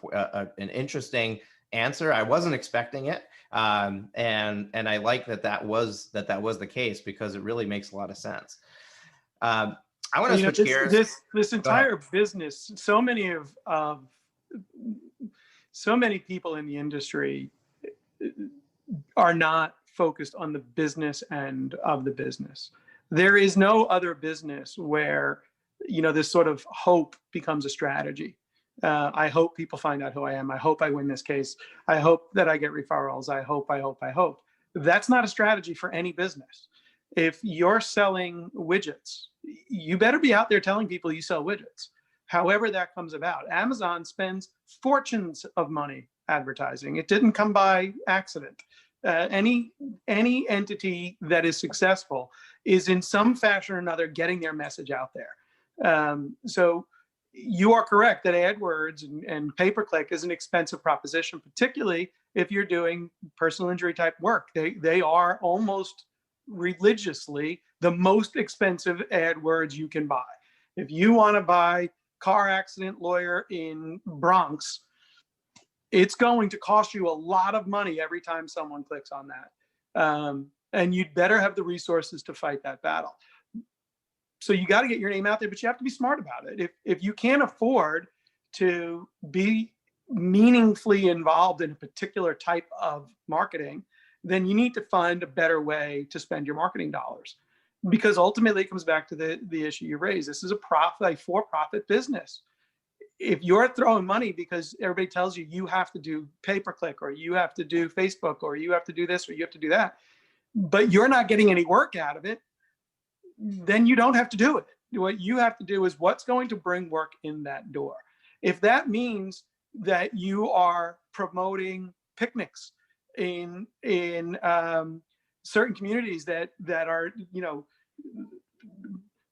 interesting answer. I wasn't expecting it. And I like that was the case, because it really makes a lot of sense. I want to switch gears. This entire business, so many of so many people in the industry are not focused on the business end of the business. There is no other business where, this sort of hope becomes a strategy. I hope people find out who I am. I hope I win this case. I hope that I get referrals. I hope. That's not a strategy for any business. If you're selling widgets, you better be out there telling people you sell widgets, however that comes about. Amazon spends fortunes of money advertising. It didn't come by accident. Any entity that is successful is in some fashion or another getting their message out there. So you are correct that AdWords and pay-per-click is an expensive proposition, particularly if you're doing personal injury type work. They are almost religiously the most expensive AdWords you can buy. If you want to buy car accident lawyer in Bronx, it's going to cost you a lot of money every time someone clicks on that. And you'd better have the resources to fight that battle. So you got to get your name out there, but you have to be smart about it. If you can't afford to be meaningfully involved in a particular type of marketing, then you need to find a better way to spend your marketing dollars. Because ultimately it comes back to the issue you raised. This is a for-profit business. If you're throwing money because everybody tells you have to do pay-per-click, or you have to do Facebook, or you have to do this, or you have to do that, but you're not getting any work out of it, then you don't have to do it. What you have to do is what's going to bring work in that door. If that means that you are promoting picnics in certain communities that are,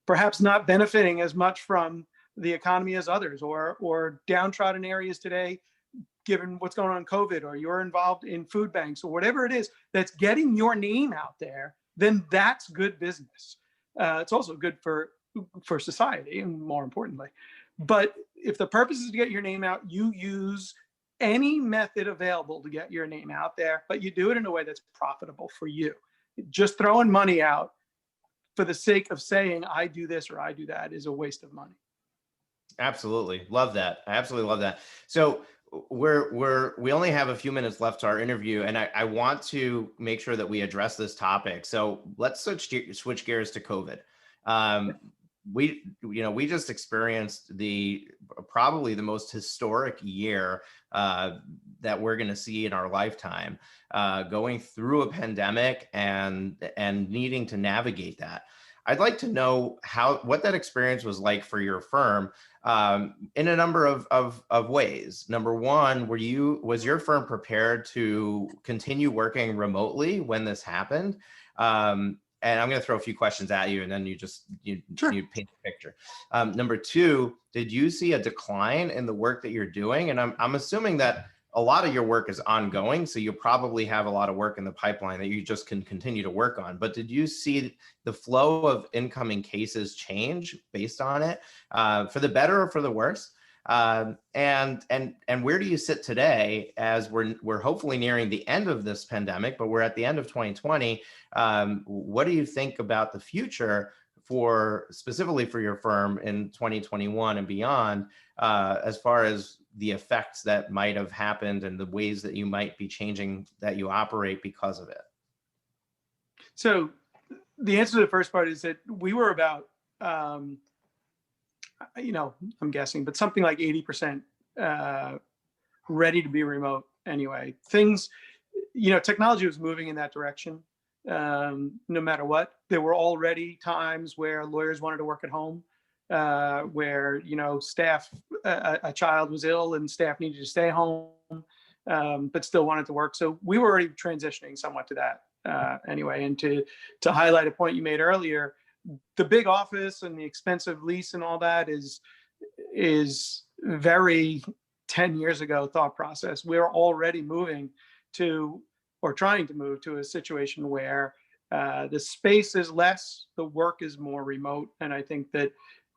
perhaps not benefiting as much from the economy as others, or downtrodden areas today, given what's going on in COVID, or you're involved in food banks, or whatever it is that's getting your name out there, then that's good business. It's also good for society, and more importantly. But if the purpose is to get your name out, you use any method available to get your name out there, but you do it in a way that's profitable for you. Just throwing money out for the sake of saying I do this or I do that is a waste of money. Absolutely. Love that. I absolutely love that. So we only have a few minutes left to our interview, and I want to make sure that we address this topic. So let's switch gears to COVID. We just experienced probably the most historic year that we're going to see in our lifetime, going through a pandemic and needing to navigate that. I'd like to know what that experience was like for your firm, in a number of ways. Number one, was your firm prepared to continue working remotely when this happened? And I'm going to throw a few questions at you, and then you paint the picture. Number two, did you see a decline in the work that you're doing? And I'm assuming that a lot of your work is ongoing, so you probably have a lot of work in the pipeline that you just can continue to work on. But did you see the flow of incoming cases change based on it, for the better or for the worse? And where do you sit today, as we're hopefully nearing the end of this pandemic, but we're at the end of 2020? What do you think about the future specifically for your firm in 2021 and beyond, as far as the effects that might have happened and the ways that you might be changing that you operate because of it? So the answer to the first part is that we were about, I'm guessing, but something like 80% ready to be remote anyway. Things, technology was moving in that direction, no matter what. There were already times where lawyers wanted to work at home, where, staff, a child was ill and staff needed to stay home, but still wanted to work. So we were already transitioning somewhat to that anyway. And to highlight a point you made earlier, the big office and the expensive lease and all that is very 10 years ago thought process. We're already moving to, or trying to move to, a situation where the space is less, the work is more remote. And I think that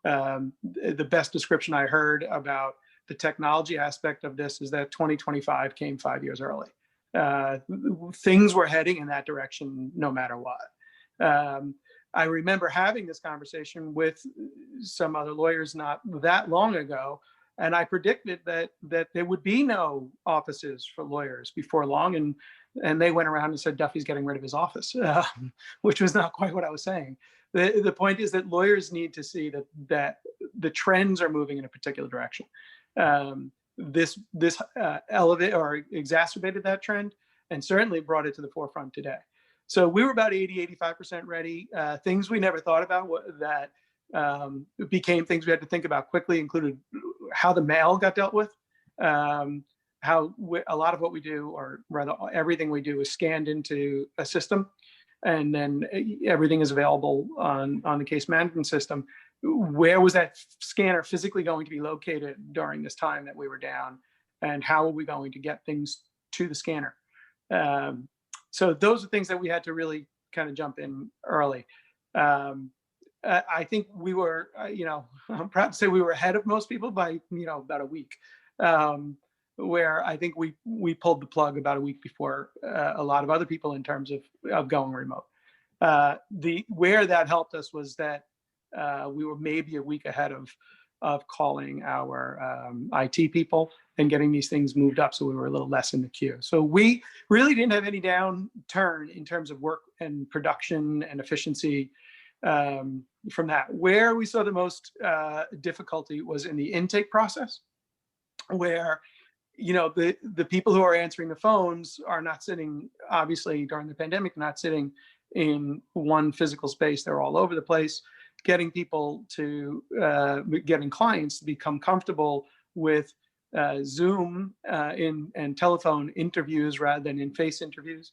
the best description I heard about the technology aspect of this is that 2025 came 5 years early. Things were heading in that direction no matter what. I remember having this conversation with some other lawyers not that long ago And I predicted that there would be no offices for lawyers before long, and they went around and said Duffy's getting rid of his office, which was not quite what I was saying. The point is that lawyers need to see that the trends are moving in a particular direction. This elevated or exacerbated that trend, and certainly brought it to the forefront today. So we were about 80-85% ready. Things we never thought about that became things we had to think about quickly included how the mail got dealt with. How a lot of what we do, or rather everything we do, is scanned into a system, and then everything is available on the case management system. Where was that scanner physically going to be located during this time that we were down, and how are we going to get things to the scanner? So those are things that we had to really kind of jump in early. I think we were, I'm proud to say we were ahead of most people by, about a week, where I think we pulled the plug about a week before a lot of other people in terms of going remote. Where that helped us was that we were maybe a week ahead of calling our IT people and getting these things moved up, so we were a little less in the queue. So we really didn't have any downturn in terms of work and production and efficiency from that. Where we saw the most difficulty was in the intake process, where the people who are answering the phones are not sitting, obviously during the pandemic, not sitting in one physical space. They're all over the place. Getting people to getting clients to become comfortable with Zoom and telephone interviews rather than in-face interviews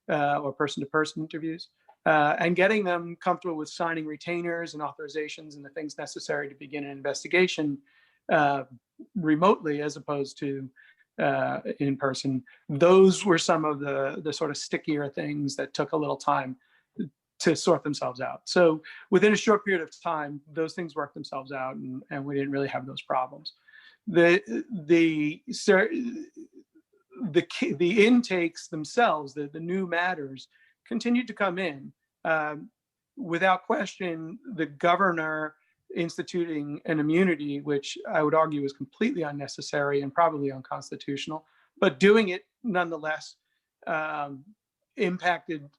or person-to-person interviews, and getting them comfortable with signing retainers and authorizations and the things necessary to begin an investigation remotely as opposed to in person. Those were some of the sort of stickier things that took a little time to sort themselves out. So within a short period of time, those things worked themselves out, and we didn't really have those problems. The intakes themselves, the new matters, continued to come in. Without question, the governor instituting an immunity, which I would argue is completely unnecessary and probably unconstitutional, but doing it nonetheless impacted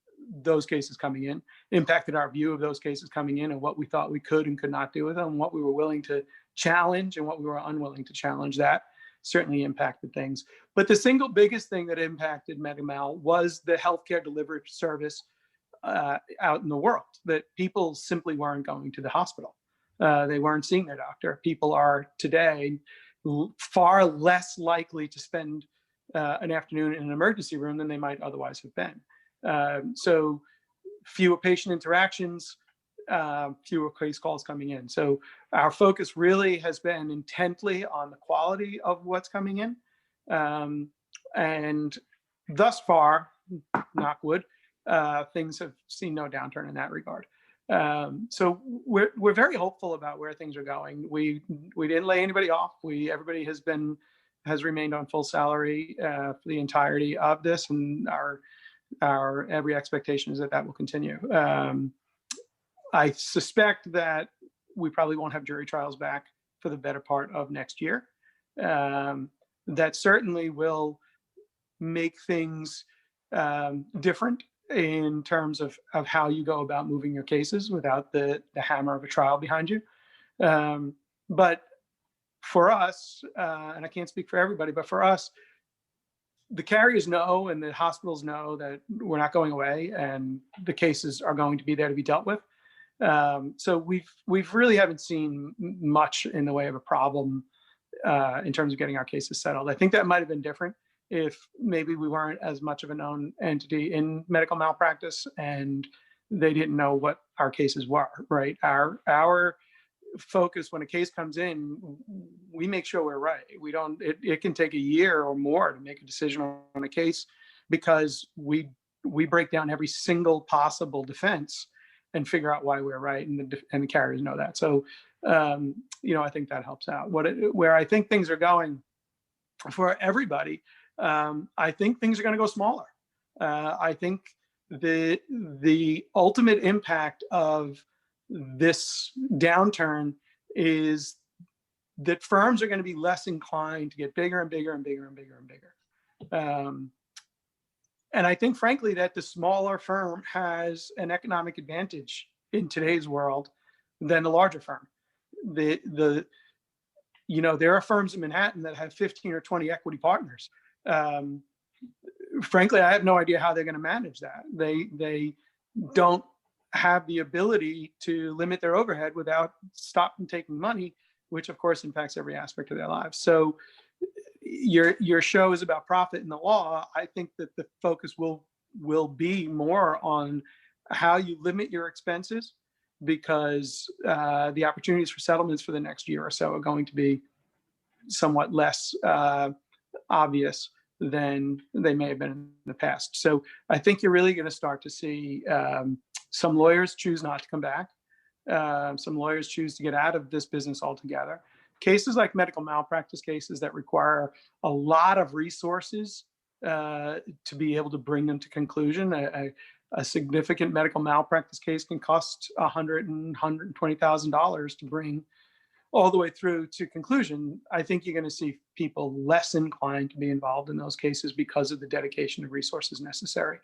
those cases coming in, impacted our view of those cases coming in and what we thought we could and could not do with them, what we were willing to challenge and what we were unwilling to challenge. That certainly impacted things. But the single biggest thing that impacted MediMal was the healthcare delivery service out in the world, that people simply weren't going to the hospital. They weren't seeing their doctor. People are today far less likely to spend an afternoon in an emergency room than they might otherwise have been. So fewer patient interactions, fewer case calls coming in. So our focus really has been intently on the quality of what's coming in. And thus far, knock wood, things have seen no downturn in that regard. So we're very hopeful about where things are going. We didn't lay anybody off. Everybody has remained on full salary for the entirety of this, and our every expectation is that will continue. I suspect that we probably won't have jury trials back for the better part of next year. That certainly will make things different in terms of how you go about moving your cases without the hammer of a trial behind you. But for us, and I can't speak for everybody, but for us, the carriers know and the hospitals know that we're not going away and the cases are going to be there to be dealt with. So we've really haven't seen much in the way of a problem in terms of getting our cases settled. I think that might have been different if maybe we weren't as much of a known entity in medical malpractice and they didn't know what our cases were, right? Our focus when a case comes in, we make sure we're right. It can take a year or more to make a decision on a case because we break down every single possible defense and figure out why we're right, and the carriers know that. So, I think that helps out. Where I think things are going for everybody, I think things are going to go smaller. I think the ultimate impact of this downturn is that firms are going to be less inclined to get bigger and bigger and bigger and bigger and bigger. And I think, frankly, that the smaller firm has an economic advantage in today's world than the larger firm. There are firms in Manhattan that have 15 or 20 equity partners. Frankly, I have no idea how they're going to manage that. They don't have the ability to limit their overhead without stopping taking money, which of course impacts every aspect of their lives. So your show is about profit and the law. I think that the focus will be more on how you limit your expenses, because the opportunities for settlements for the next year or so are going to be somewhat less obvious than they may have been in the past. So I think you're really going to start to see some lawyers choose not to come back. Some lawyers choose to get out of this business altogether. Cases like medical malpractice cases that require a lot of resources to be able to bring them to conclusion. A significant medical malpractice case can cost $120,000 to bring all the way through to conclusion. I think you're going to see people less inclined to be involved in those cases because of the dedication of resources necessary.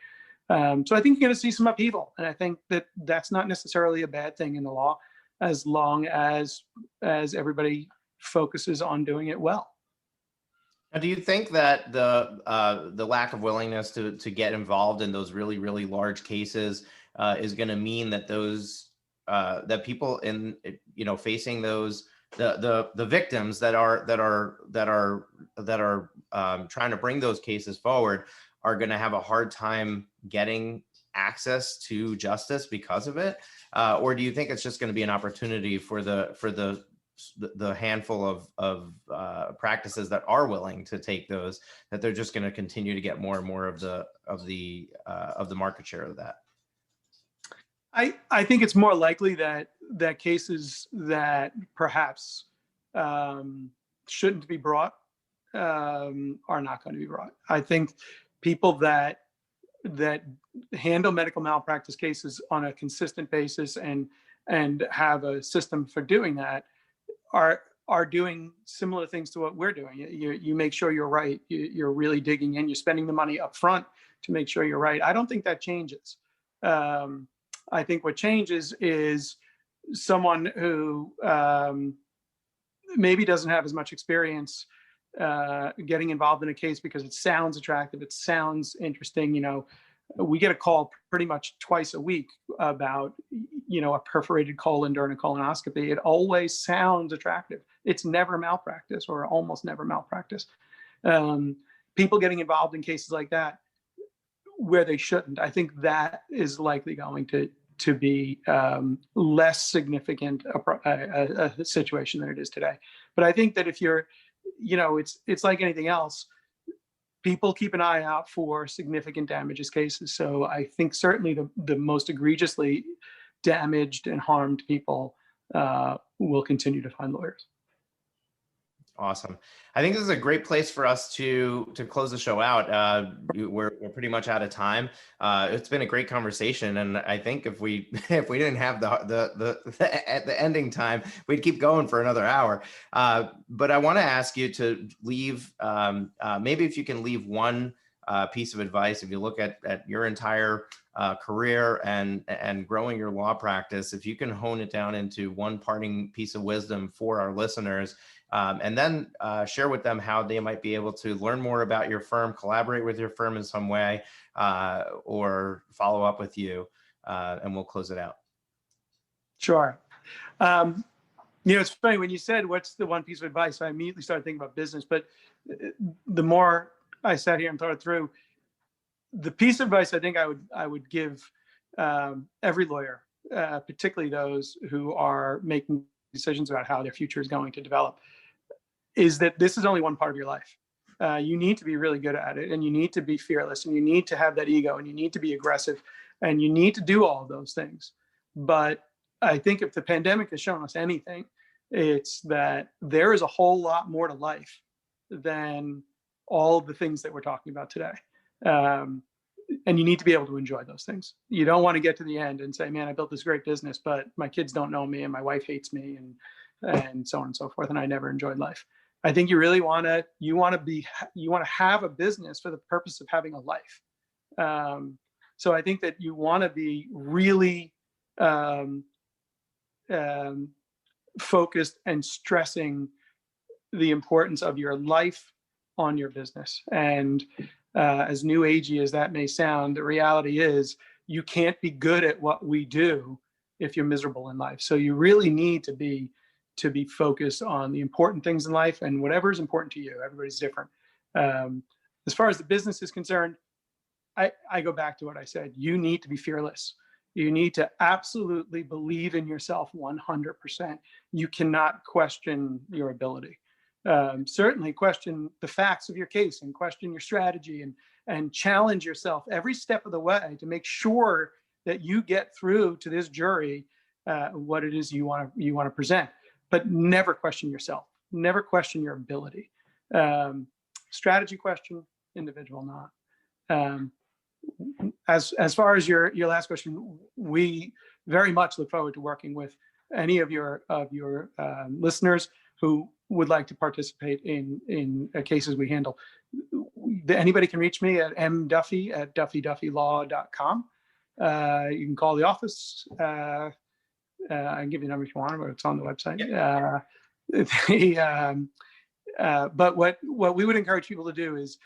So I think you're going to see some upheaval, and I think that that's not necessarily a bad thing in the law, as long as everybody focuses on doing it well. Now, do you think that the lack of willingness to get involved in those really, really large cases is going to mean that those that people in facing those the victims that are trying to bring those cases forward are going to have a hard time getting access to justice because of it, or do you think it's just going to be an opportunity for the handful of practices that are willing to take those, that they're just going to continue to get more and more of the market share of that? I think it's more likely that cases that perhaps shouldn't be brought are not going to be brought. I think people that handle medical malpractice cases on a consistent basis and have a system for doing that are doing similar things to what we're doing. You make sure you're right. You're really digging in. You're spending the money up front to make sure you're right. I don't think that changes. I think what changes is someone who maybe doesn't have as much experience getting involved in a case because it sounds attractive, it sounds interesting. We get a call pretty much twice a week about a perforated colon during a colonoscopy. It always sounds attractive. It's never malpractice, or almost never malpractice. People getting involved in cases like that where they shouldn't, I think that is likely going to be less significant a situation than it is today. But I think that if you're, it's like anything else. People keep an eye out for significant damages cases. So I think certainly the most egregiously damaged and harmed people will continue to find lawyers. Awesome. I think this is a great place for us to close the show out. We're pretty much out of time. It's been a great conversation, and I think if we didn't have the ending time, we'd keep going for another hour. But I want to ask you to leave, maybe if you can leave one piece of advice. If you look at your entire career and growing your law practice, if you can hone it down into one parting piece of wisdom for our listeners. And then share with them how they might be able to learn more about your firm, collaborate with your firm in some way, or follow up with you, and we'll close it out. Sure. It's funny when you said, what's the one piece of advice? I immediately started thinking about business, but the more I sat here and thought it through, the piece of advice I think I would give every lawyer, particularly those who are making decisions about how their future is going to develop, is that this is only one part of your life. You need to be really good at it, and you need to be fearless, and you need to have that ego, and you need to be aggressive, and you need to do all of those things. But I think if the pandemic has shown us anything, it's that there is a whole lot more to life than all of the things that we're talking about today. And you need to be able to enjoy those things. You don't want to get to the end and say, man, I built this great business, but my kids don't know me and my wife hates me and and so on and so forth. And I never enjoyed life. I think you really want to have a business for the purpose of having a life. So I think that you want to be really focused and stressing the importance of your life on your business. And as new agey as that may sound, the reality is you can't be good at what we do if you're miserable in life. So you really need to be focused on the important things in life and whatever is important to you. Everybody's different. As far as the business is concerned, I go back to what I said. You need to be fearless. You need to absolutely believe in yourself 100%. You cannot question your ability. Certainly question the facts of your case and question your strategy and challenge yourself every step of the way to make sure that you get through to this jury what it is you want to present. But never question yourself. Never question your ability. Strategy question, individual not. As far as your last question, we very much look forward to working with any of your listeners who would like to participate in cases we handle. Anybody can reach me at mduffy@duffylaw.com. You can call the office. I can give you a number if you want, but it's on the website. But what we would encourage people to do is,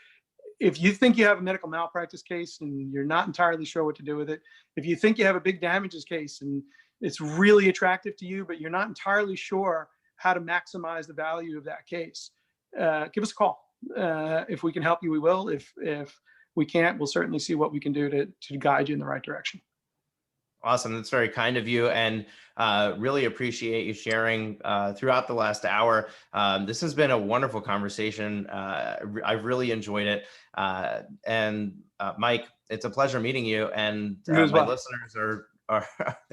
if you think you have a medical malpractice case and you're not entirely sure what to do with it, if you think you have a big damages case and it's really attractive to you, but you're not entirely sure how to maximize the value of that case, give us a call. If we can help you, we will. If we can't, we'll certainly see what we can do to guide you in the right direction. Awesome. That's very kind of you, and really appreciate you sharing throughout the last hour. This has been a wonderful conversation. I've really enjoyed it. And Mike, it's a pleasure meeting you. And my listeners are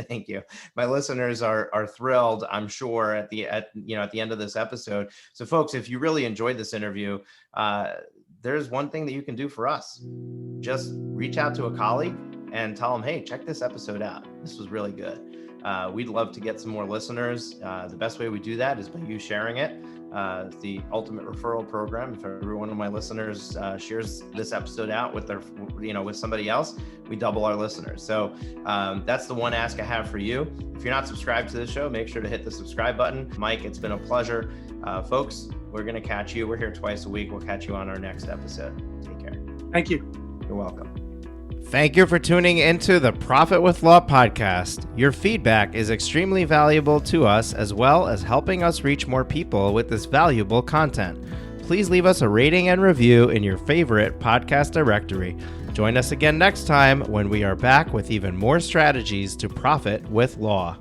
thank you. My listeners are thrilled, I'm sure, at the end of this episode. So folks, if you really enjoyed this interview, there's one thing that you can do for us. Just reach out to a colleague and tell them, hey, check this episode out. This was really good. We'd love to get some more listeners. The best way we do that is by you sharing it. It's the ultimate referral program. If every one of my listeners shares this episode out with with somebody else, we double our listeners. So that's the one ask I have for you. If you're not subscribed to this show, make sure to hit the subscribe button. Mike, it's been a pleasure. Folks, we're going to catch you. We're here twice a week. We'll catch you on our next episode. Take care. Thank you. You're welcome. Thank you for tuning into the Profit with Law podcast. Your feedback is extremely valuable to us, as well as helping us reach more people with this valuable content. Please leave us a rating and review in your favorite podcast directory. Join us again next time when we are back with even more strategies to profit with law.